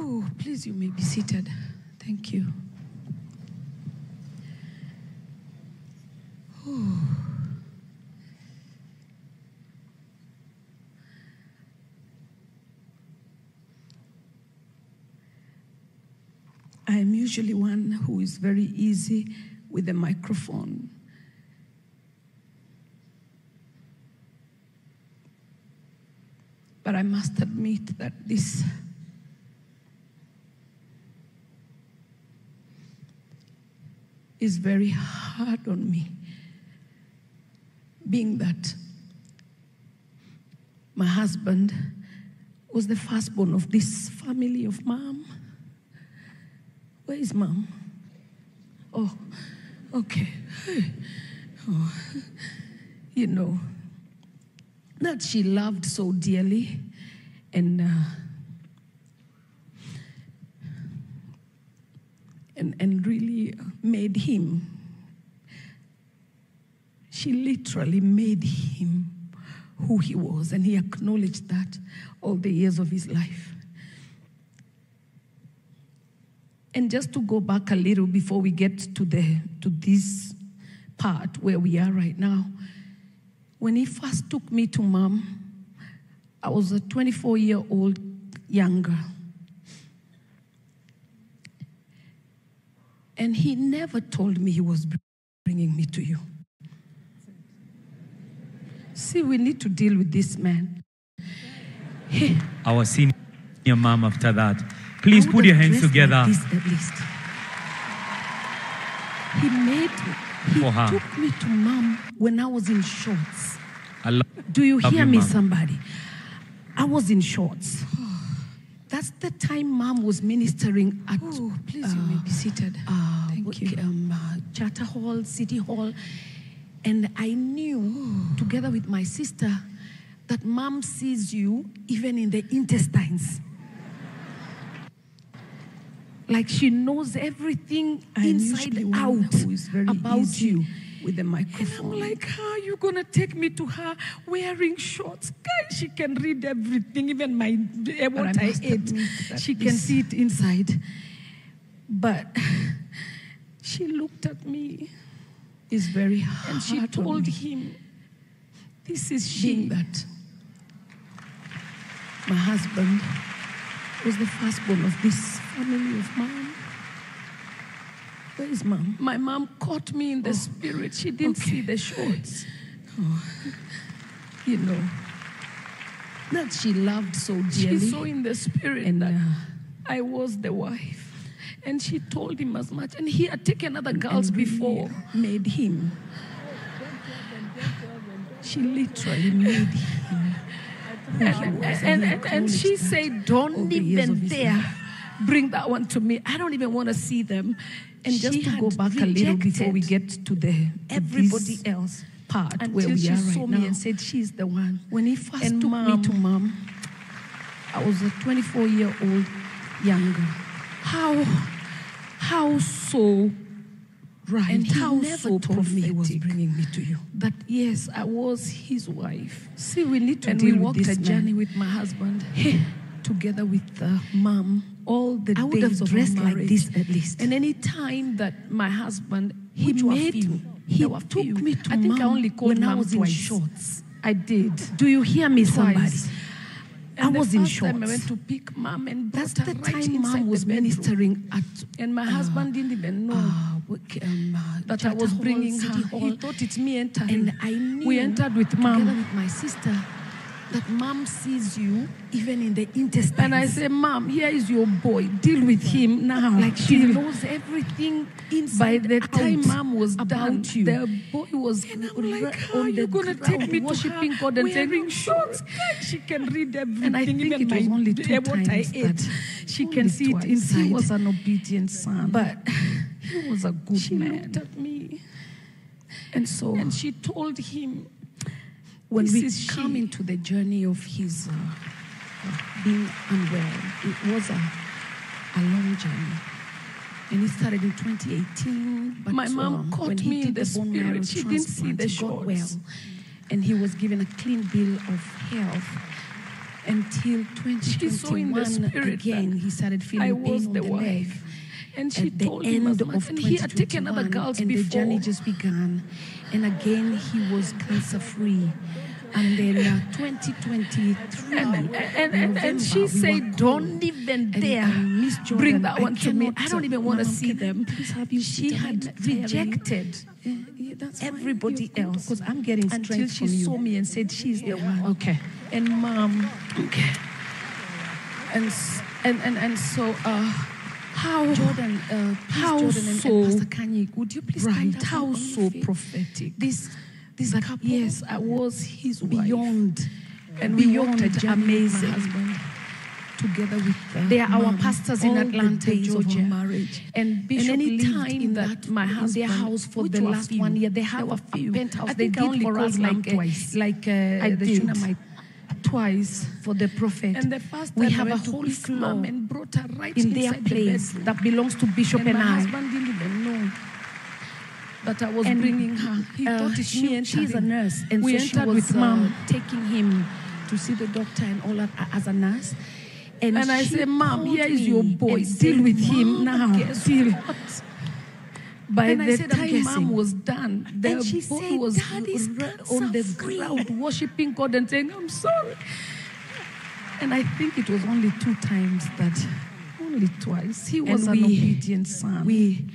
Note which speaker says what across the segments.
Speaker 1: Oh, please, you may be seated. Thank you. Oh. I am usually one who is very easy with a microphone. But I must admit that this is very hard on me, being that my husband was the firstborn of this family of Mom. Where is Mom? Oh, okay. Oh, you know, that she loved so dearly, and really made him. She literally made him who he was, and he acknowledged that all the years of his life. And just to go back a little before we get to this part where we are right now, when he first took me to Mom, I was a 24-year-old young girl. And he never told me he was bringing me to you. See, we need to deal with this man.
Speaker 2: Our senior mom after that. Please put your hands together.
Speaker 1: Like this at least. He took me to Mom when I was in shorts. Do you hear me, somebody? I was in shorts. That's the time Mom was ministering at... Oh, please, you may be seated. Thank you. Charter Hall, City Hall. And I knew, together with my sister, that Mom sees you even in the intestines. Like she knows everything inside out about you with the microphone. And I'm like, how are you going to take me to her wearing shorts? Guys, she can read everything, even what I ate. She can see it inside. But she looked at me. It's very hard. And she told him, this is she. That my husband was the firstborn of this family of Mom. Where is Mom? My mom caught me in the spirit. She didn't see the shorts. Oh. You know, that she loved so dearly. She saw in the spirit, and that I was the wife. And she told him as much. And he had taken other girls before. Made him. She literally made him. And she said, don't even dare bring that one to me. I don't even want to see them. And just to go back a little before we get to everybody else part where we are right now. She saw me and said, she's the one. When he first took me to Mom, I was a 24-year-old young girl. How so right? And how so told me he was bringing me to you. That yes, I was his wife. See, we need to deal with this journey with my husband. Together with Mom, all the days I would have dressed like this at least. And any time that my husband, he took me to I think Mom I only called when I was in shorts. I did. Do you hear me, somebody? I was in shorts. I went to pick Mom, and that's the time Mom was ministering at, and my husband didn't even know that I was bringing her. He thought it's me entering. And I knew we entered with Mom, together with my sister, that Mom sees you even in the intestines. And I say, Mom, here is your boy. Deal with him now. Like she knows everything inside. By the time Mom was done, the boy was like, how are you going to take me worshiping God and wearing shorts? She can read everything. And I think even it was only what I ate. She can see it inside. He was an obedient son. But he was a good man. She looked at me. And she told him, when we come into the journey of his being unwell, it was a long journey. And it started in 2018. But my mom caught me in the spirit. She didn't see the shorts. Well, and he was given a clean bill of health. until
Speaker 3: She's so in the
Speaker 1: 2021
Speaker 3: spirit
Speaker 1: again,
Speaker 3: that
Speaker 1: he started
Speaker 3: I
Speaker 1: feeling
Speaker 3: was
Speaker 1: pain on
Speaker 3: the
Speaker 1: the leg.
Speaker 3: wife. And she
Speaker 1: At the
Speaker 3: told him as
Speaker 1: end
Speaker 3: much.
Speaker 1: of
Speaker 3: And he had taken other
Speaker 1: 2021,
Speaker 3: girls
Speaker 1: and the
Speaker 3: before.
Speaker 1: journey just began. And again, he was cancer-free. And then 2023,
Speaker 3: And she said, don't even dare bring that one to me. I don't even want to see them. She had rejected everybody else.
Speaker 1: Because I'm getting strength
Speaker 3: until she
Speaker 1: from you.
Speaker 3: saw me and said, she's the one.
Speaker 1: Okay.
Speaker 3: And Mom,
Speaker 1: Okay.
Speaker 3: and so, how
Speaker 1: Jordan,
Speaker 3: how
Speaker 1: Jordan and
Speaker 3: so
Speaker 1: Pastor Kanye, would you please stand
Speaker 3: right,
Speaker 1: up
Speaker 3: how
Speaker 1: on
Speaker 3: so
Speaker 1: your feet?
Speaker 3: prophetic.
Speaker 1: This
Speaker 3: That,
Speaker 1: couple,
Speaker 3: yes, I was his wife.
Speaker 1: beyond,
Speaker 3: And we
Speaker 1: beyond
Speaker 3: walked a journey with my
Speaker 1: amazing.
Speaker 3: husband together with
Speaker 1: They are our
Speaker 3: Mom,
Speaker 1: pastors in
Speaker 3: all
Speaker 1: Atlanta,
Speaker 3: the days of
Speaker 1: Georgia.
Speaker 3: our marriage.
Speaker 1: And Bishop
Speaker 3: any
Speaker 1: lived
Speaker 3: time
Speaker 1: in
Speaker 3: that my
Speaker 1: in
Speaker 3: husband,
Speaker 1: their house for
Speaker 3: which
Speaker 1: the
Speaker 3: were
Speaker 1: last
Speaker 3: few,
Speaker 1: 1 year. They
Speaker 3: there
Speaker 1: have
Speaker 3: were
Speaker 1: a
Speaker 3: few.
Speaker 1: penthouse.
Speaker 3: I
Speaker 1: They
Speaker 3: think I
Speaker 1: did
Speaker 3: only
Speaker 1: for us
Speaker 3: called Mom twice.
Speaker 1: like
Speaker 3: I
Speaker 1: the
Speaker 3: did.
Speaker 1: Shunammite
Speaker 3: Twice.
Speaker 1: for the prophet.
Speaker 3: And the first time
Speaker 1: we
Speaker 3: I
Speaker 1: have a
Speaker 3: went to
Speaker 1: whole
Speaker 3: pick
Speaker 1: floor
Speaker 3: Mom and brought her right
Speaker 1: in their
Speaker 3: inside the
Speaker 1: place
Speaker 3: bedroom.
Speaker 1: that belongs to Bishop
Speaker 3: And
Speaker 1: and
Speaker 3: my
Speaker 1: I.
Speaker 3: husband didn't even know that I was
Speaker 1: And,
Speaker 3: bringing her. He thought it's me
Speaker 1: she's a
Speaker 3: entering.
Speaker 1: nurse, and
Speaker 3: We
Speaker 1: so she
Speaker 3: entered
Speaker 1: was
Speaker 3: with Mom.
Speaker 1: taking him to see the doctor and all that as a nurse.
Speaker 3: And I
Speaker 1: she
Speaker 3: said, Mom,
Speaker 1: called
Speaker 3: here is your
Speaker 1: me
Speaker 3: boy.
Speaker 1: and
Speaker 3: Deal
Speaker 1: said,
Speaker 3: with him
Speaker 1: "Mom,
Speaker 3: now.
Speaker 1: guess
Speaker 3: Deal.
Speaker 1: what?"
Speaker 3: By
Speaker 1: And I
Speaker 3: the
Speaker 1: said, "I'm
Speaker 3: time Mom
Speaker 1: guessing."
Speaker 3: was done, the
Speaker 1: And she
Speaker 3: boy
Speaker 1: said,
Speaker 3: was
Speaker 1: "Dad is
Speaker 3: on the
Speaker 1: cancer-free."
Speaker 3: ground worshiping God and saying, I'm sorry. And I think it was only 2 times that, only twice. He was
Speaker 1: And
Speaker 3: an obedient son.
Speaker 1: We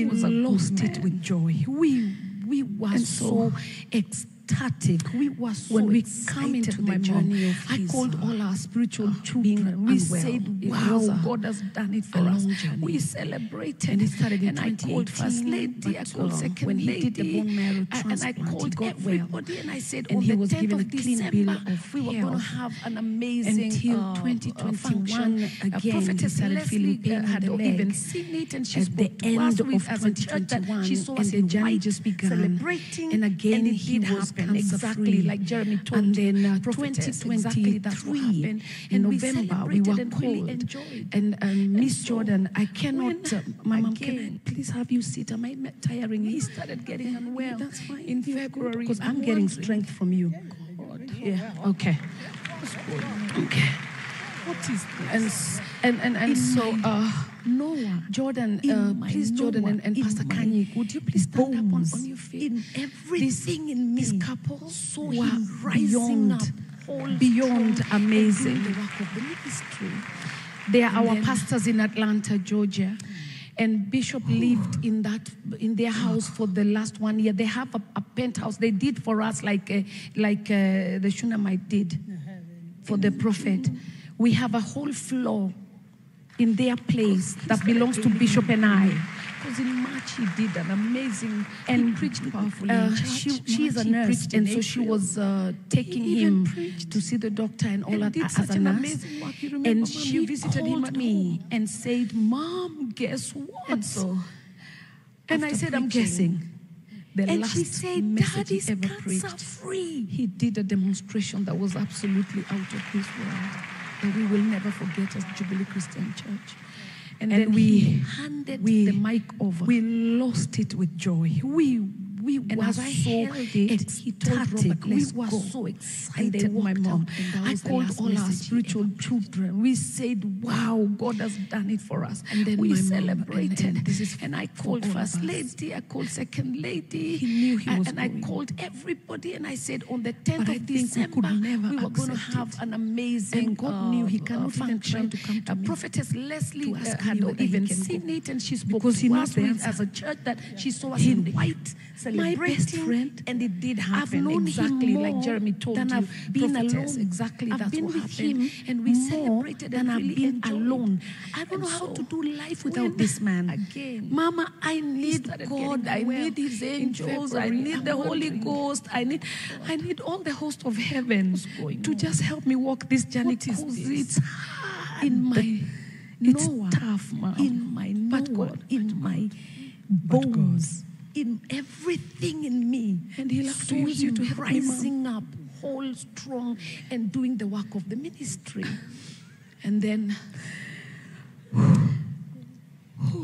Speaker 3: was a good
Speaker 1: lost it
Speaker 3: man.
Speaker 1: with joy. We were
Speaker 3: And
Speaker 1: so ecstatic. We were so
Speaker 3: when we
Speaker 1: excited
Speaker 3: come into
Speaker 1: my
Speaker 3: the journey
Speaker 1: mom.
Speaker 3: of
Speaker 1: I
Speaker 3: his,
Speaker 1: called all our spiritual
Speaker 3: being
Speaker 1: children. We
Speaker 3: unwell.
Speaker 1: said,
Speaker 3: It
Speaker 1: wow,
Speaker 3: was God has done it for
Speaker 1: a
Speaker 3: us.
Speaker 1: long journey.
Speaker 3: We celebrated.
Speaker 1: And it started in
Speaker 3: and I called
Speaker 1: 2018,
Speaker 3: first lady, I
Speaker 1: but,
Speaker 3: called second
Speaker 1: when he
Speaker 3: lady.
Speaker 1: did the bone marrow
Speaker 3: and I
Speaker 1: transplant, he
Speaker 3: called
Speaker 1: got well.
Speaker 3: everybody and I said,
Speaker 1: And
Speaker 3: on
Speaker 1: he
Speaker 3: the
Speaker 1: was
Speaker 3: 10th
Speaker 1: given a
Speaker 3: of
Speaker 1: clean
Speaker 3: December,
Speaker 1: bill of
Speaker 3: we were going to
Speaker 1: health.
Speaker 3: have an amazing
Speaker 1: Until 2021
Speaker 3: function.
Speaker 1: again,
Speaker 3: Prophetess
Speaker 1: he started
Speaker 3: Leslie
Speaker 1: feeling pain on
Speaker 3: had
Speaker 1: the
Speaker 3: even
Speaker 1: leg.
Speaker 3: seen it and she
Speaker 1: At
Speaker 3: spoke
Speaker 1: the
Speaker 3: to us
Speaker 1: end of
Speaker 3: as a church that
Speaker 1: 2021,
Speaker 3: she saw
Speaker 1: and
Speaker 3: us
Speaker 1: the
Speaker 3: in
Speaker 1: journey
Speaker 3: white,
Speaker 1: just began.
Speaker 3: celebrating,
Speaker 1: And again,
Speaker 3: it
Speaker 1: he
Speaker 3: did
Speaker 1: was
Speaker 3: happen exactly
Speaker 1: cancer-free.
Speaker 3: like Jeremy told
Speaker 1: And then
Speaker 3: prophetess, exactly that's what
Speaker 1: 2023,
Speaker 3: happened.
Speaker 1: in
Speaker 3: And we
Speaker 1: November, we
Speaker 3: celebrated
Speaker 1: were
Speaker 3: and really
Speaker 1: called.
Speaker 3: enjoyed.
Speaker 1: And Miss
Speaker 3: so
Speaker 1: Jordan, I cannot, Mom, can I
Speaker 3: again,
Speaker 1: please have you sit? Am I tiring
Speaker 3: he
Speaker 1: you?
Speaker 3: started getting unwell.
Speaker 1: That's fine.
Speaker 3: In February.
Speaker 1: Because I'm getting
Speaker 3: wondering,
Speaker 1: strength from you.
Speaker 3: God,
Speaker 1: Yeah. Okay.
Speaker 3: what's going on?
Speaker 1: Okay.
Speaker 3: What is this? And
Speaker 1: In
Speaker 3: so
Speaker 1: my-
Speaker 3: Noah,
Speaker 1: Jordan,
Speaker 3: in my
Speaker 1: please, Jordan
Speaker 3: Noah,
Speaker 1: and
Speaker 3: in
Speaker 1: Pastor
Speaker 3: my
Speaker 1: Kanye, would you please stand up
Speaker 3: bones,
Speaker 1: on your feet?
Speaker 3: in everything in me,
Speaker 1: This couple
Speaker 3: saw
Speaker 1: were
Speaker 3: him rising up,
Speaker 1: beyond
Speaker 3: strong,
Speaker 1: amazing.
Speaker 3: and doing the work of the ministry.
Speaker 1: They are
Speaker 3: And
Speaker 1: our
Speaker 3: then-
Speaker 1: pastors in Atlanta, Georgia. And Bishop lived in their house for the last 1 year. They have a penthouse. They did for us like the Shunammite did for the prophet. We have a whole floor in their place that belongs to Bishop and I.
Speaker 3: Because in March he did an amazing,
Speaker 1: And
Speaker 3: he preached powerfully in church.
Speaker 1: she's a
Speaker 3: March, he
Speaker 1: nurse,
Speaker 3: preached in
Speaker 1: and so she
Speaker 3: April.
Speaker 1: was taking
Speaker 3: He even
Speaker 1: him
Speaker 3: preached
Speaker 1: to see the doctor and all
Speaker 3: and
Speaker 1: that
Speaker 3: did
Speaker 1: as
Speaker 3: such
Speaker 1: a
Speaker 3: an
Speaker 1: nurse.
Speaker 3: amazing work. You remember,
Speaker 1: And
Speaker 3: Mom,
Speaker 1: she
Speaker 3: you visited him
Speaker 1: called
Speaker 3: at
Speaker 1: me
Speaker 3: home.
Speaker 1: and said, "Mom, guess what?"
Speaker 3: And so,
Speaker 1: And I
Speaker 3: after
Speaker 1: said, "I'm
Speaker 3: preaching,
Speaker 1: guessing."
Speaker 3: the
Speaker 1: And
Speaker 3: last
Speaker 1: she said,
Speaker 3: message
Speaker 1: "Dad
Speaker 3: he
Speaker 1: is
Speaker 3: ever preached.
Speaker 1: cancer-free."
Speaker 3: He did a demonstration that was absolutely out of this world that we will never forget as Jubilee Christian Church. And then
Speaker 1: we
Speaker 3: handed
Speaker 1: we-
Speaker 3: the mic over.
Speaker 1: We lost it with joy. We
Speaker 3: And
Speaker 1: were
Speaker 3: as I
Speaker 1: so
Speaker 3: held it, he told
Speaker 1: ecstatic.
Speaker 3: Robert,
Speaker 1: We
Speaker 3: "Let's
Speaker 1: were
Speaker 3: go."
Speaker 1: so
Speaker 3: And
Speaker 1: excited,
Speaker 3: they
Speaker 1: my
Speaker 3: walked
Speaker 1: mom.
Speaker 3: out, and that
Speaker 1: I
Speaker 3: was the
Speaker 1: called
Speaker 3: last
Speaker 1: all our
Speaker 3: message he
Speaker 1: spiritual
Speaker 3: ever
Speaker 1: children. We said, "Wow, God has done it for us."
Speaker 3: And then
Speaker 1: we
Speaker 3: my mom,
Speaker 1: celebrated.
Speaker 3: and this is
Speaker 1: and I
Speaker 3: for
Speaker 1: called
Speaker 3: all of
Speaker 1: first
Speaker 3: us.
Speaker 1: lady. I called second lady.
Speaker 3: He knew he was
Speaker 1: and I
Speaker 3: going.
Speaker 1: called everybody, and I said, on the 10th
Speaker 3: But I
Speaker 1: of
Speaker 3: think we
Speaker 1: December,
Speaker 3: could never
Speaker 1: we were going to
Speaker 3: accept
Speaker 1: have
Speaker 3: it.
Speaker 1: an amazing.
Speaker 3: And God knew he cannot even try
Speaker 1: function.
Speaker 3: to come to me
Speaker 1: Prophetess Leslie
Speaker 3: to ask
Speaker 1: had
Speaker 3: me whether he
Speaker 1: even
Speaker 3: can
Speaker 1: seen
Speaker 3: go.
Speaker 1: it, and she spoke
Speaker 3: Because he
Speaker 1: to
Speaker 3: knows
Speaker 1: us
Speaker 3: the
Speaker 1: with,
Speaker 3: answer.
Speaker 1: as a church that she saw us
Speaker 3: He-
Speaker 1: in white
Speaker 3: my
Speaker 1: celebrating,
Speaker 3: best friend,
Speaker 1: and it did happen.
Speaker 3: I've known
Speaker 1: exactly
Speaker 3: him
Speaker 1: like
Speaker 3: more
Speaker 1: Jeremy told
Speaker 3: than
Speaker 1: you.
Speaker 3: I've been
Speaker 1: Prophetess,
Speaker 3: alone.
Speaker 1: exactly
Speaker 3: I've
Speaker 1: that's
Speaker 3: been
Speaker 1: what
Speaker 3: with
Speaker 1: happened.
Speaker 3: him
Speaker 1: And we
Speaker 3: more
Speaker 1: celebrated
Speaker 3: than
Speaker 1: and
Speaker 3: I've
Speaker 1: really
Speaker 3: been
Speaker 1: enjoyed.
Speaker 3: alone.
Speaker 1: I don't
Speaker 3: And
Speaker 1: know how
Speaker 3: so
Speaker 1: to do life
Speaker 3: when
Speaker 1: without this man.
Speaker 3: again,
Speaker 1: Mama, I need
Speaker 3: started
Speaker 1: God.
Speaker 3: getting
Speaker 1: I
Speaker 3: well
Speaker 1: need His
Speaker 3: in
Speaker 1: angels. I
Speaker 3: February.
Speaker 1: need the
Speaker 3: I'm
Speaker 1: Holy
Speaker 3: wondering,
Speaker 1: Ghost. I need all the host of heaven
Speaker 3: going
Speaker 1: to
Speaker 3: on?
Speaker 1: just help me walk this journey.
Speaker 3: What is
Speaker 1: Because
Speaker 3: this?
Speaker 1: it's hard.
Speaker 3: In my
Speaker 1: it's
Speaker 3: Noah,
Speaker 1: tough, Mom.
Speaker 3: in my
Speaker 1: But
Speaker 3: Noah,
Speaker 1: God,
Speaker 3: in my
Speaker 1: But God.
Speaker 3: bones, in everything in me.
Speaker 1: And He'll have
Speaker 3: saw
Speaker 1: to use you
Speaker 3: him
Speaker 1: to help me, Mom.
Speaker 3: rising up, whole, strong, and doing the work of the ministry. And then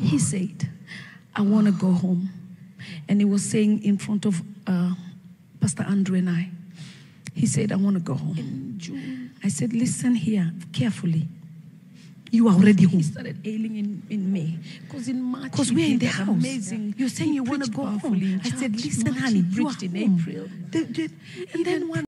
Speaker 3: he said, "I want to go home." And he was saying in front of Pastor Andrew and I, he said, "I want to go home."
Speaker 1: In June. I said, listen here carefully.
Speaker 3: You are already home.
Speaker 1: He started ailing in May. Because in March,
Speaker 3: because we're in the house.
Speaker 1: Amazing.
Speaker 3: You're saying you want to go home. I said, listen, honey, you are
Speaker 1: in
Speaker 3: home.
Speaker 1: April.
Speaker 3: And then one